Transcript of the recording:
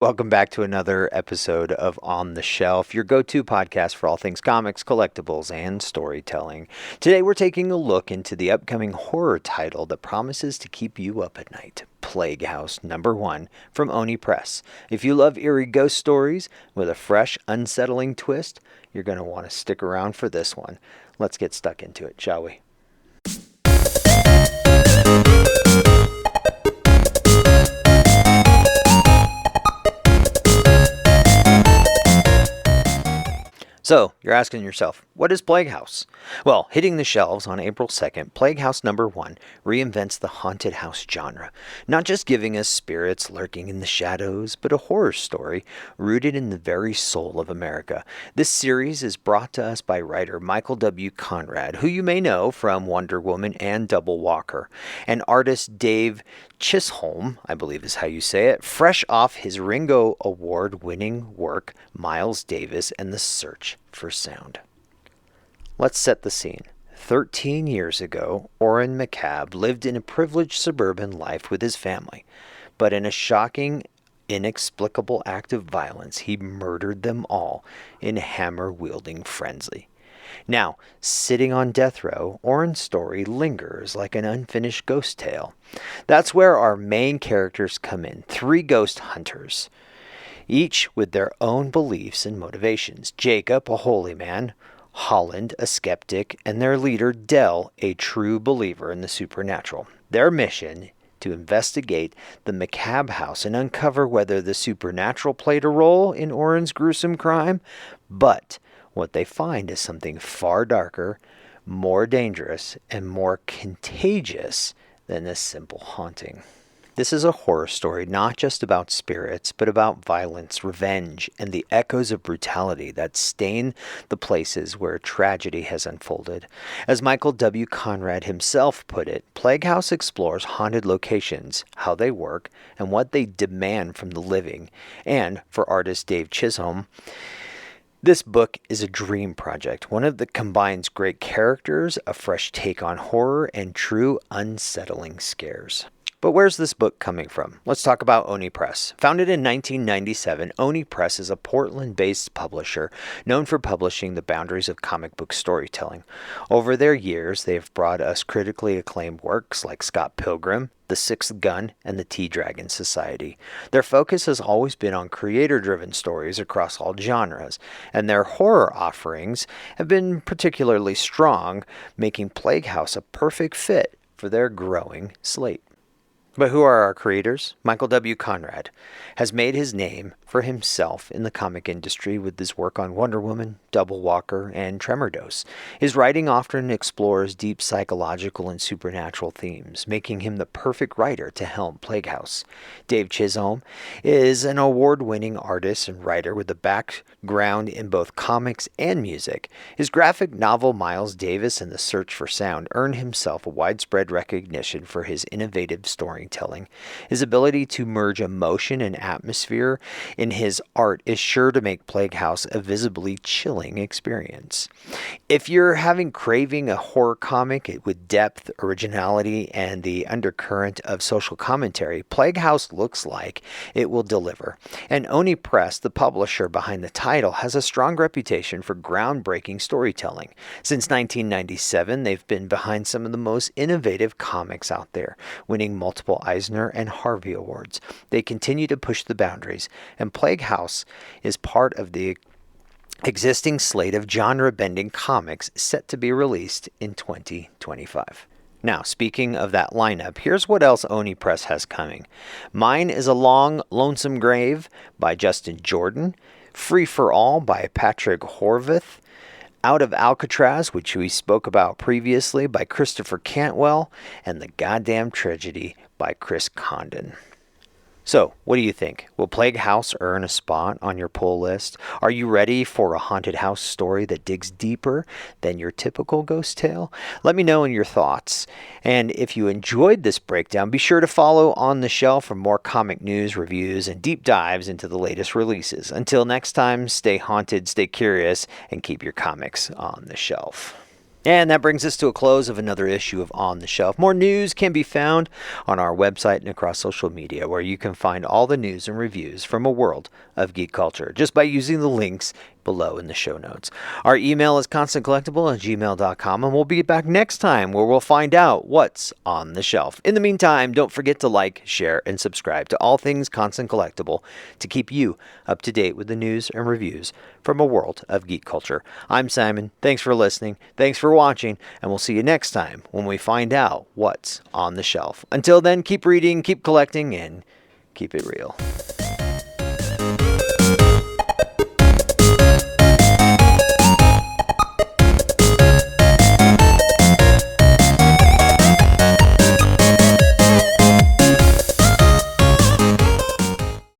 Welcome back to another episode of On the Shelf, your go-to podcast for all things comics, collectibles, and storytelling. Today we're taking a look into the upcoming horror title that promises to keep you up at night. Plague House #1 from Oni Press. If you love eerie ghost stories with a fresh, unsettling twist, you're going to want to stick around for this one. Let's get stuck into it, shall we? So, you're asking yourself, what is Plague House? Well, hitting the shelves on April 2nd, Plague House #1 reinvents the haunted house genre, not just giving us spirits lurking in the shadows, but a horror story rooted in the very soul of America. This series is brought to us by writer Michael W. Conrad, who you may know from Wonder Woman and Double Walker, and artist Dave Chisholm, I believe is how you say it, fresh off his Ringo Award-winning work, Miles Davis and the Search for Sound. Let's set the scene. 13 years ago, Orrin McCabe lived in a privileged suburban life with his family, but in a shocking, inexplicable act of violence, he murdered them all in hammer-wielding frenzy. Now, sitting on death row, Orrin's story lingers like an unfinished ghost tale. That's where our main characters come in, 3 ghost hunters, each with their own beliefs and motivations. Jacob, a holy man, Holland, a skeptic, and their leader, Dell, a true believer in the supernatural. Their mission: to investigate the McCabe house and uncover whether the supernatural played a role in Orrin's gruesome crime. But what they find is something far darker, more dangerous, and more contagious than a simple haunting. This is a horror story not just about spirits, but about violence, revenge, and the echoes of brutality that stain the places where tragedy has unfolded. As Michael W. Conrad himself put it, Plague House explores haunted locations, how they work, and what they demand from the living. And for artist Dave Chisholm, this book is a dream project, one that combines great characters, a fresh take on horror, and true unsettling scares. But where's this book coming from? Let's talk about Oni Press. Founded in 1997, Oni Press is a Portland-based publisher known for publishing the boundaries of comic book storytelling. Over their years, they have brought us critically acclaimed works like Scott Pilgrim, The Sixth Gun, and the T-Dragon Society. Their focus has always been on creator-driven stories across all genres, and their horror offerings have been particularly strong, making Plague House a perfect fit for their growing slate. But who are our creators? Michael W. Conrad has made his name for himself in the comic industry with his work on Wonder Woman, Double Walker, and Tremor Dose. His writing often explores deep psychological and supernatural themes, making him the perfect writer to helm Plague House. Dave Chisholm is an award-winning artist and writer with a background in both comics and music. His graphic novel Miles Davis and the Search for Sound earned himself a widespread recognition for his innovative storytelling. His ability to merge emotion and atmosphere in his art is sure to make Plague House a visibly chilling experience. If you're craving a horror comic with depth, originality, and the undercurrent of social commentary, Plague House looks like it will deliver. And Oni Press, the publisher behind the title, has a strong reputation for groundbreaking storytelling. Since 1997, they've been behind some of the most innovative comics out there, winning multiple Eisner and Harvey Awards. They continue to push the boundaries, and Plague House is part of the existing slate of genre-bending comics set to be released in 2025. Now, speaking of that lineup, here's what else Oni Press has coming. Mine is a Long, Lonesome Grave by Justin Jordan, Free for All by Patrick Horvath, Out of Alcatraz, which we spoke about previously, by Christopher Cantwell, and The Goddamn Tragedy by Chris Condon. So, what do you think? Will Plague House earn a spot on your pull list? Are you ready for a haunted house story that digs deeper than your typical ghost tale? Let me know in your thoughts. And if you enjoyed this breakdown, be sure to follow On the Shelf for more comic news, reviews, and deep dives into the latest releases. Until next time, stay haunted, stay curious, and keep your comics on the shelf. And that brings us to a close of another issue of On the Shelf. More news can be found on our website and across social media, where you can find all the news and reviews from a world of geek culture just by using the links below in the show notes. Our email is constantcollectible@gmail.com, and we'll be back next time where we'll find out what's on the shelf. In the meantime, don't forget to like, share, and subscribe to all things Constant Collectible to keep you up to date with the news and reviews from a world of geek culture. I'm Simon. Thanks for listening. Thanks for watching, and we'll see you next time when we find out what's on the shelf. Until then, keep reading, keep collecting, and keep it real.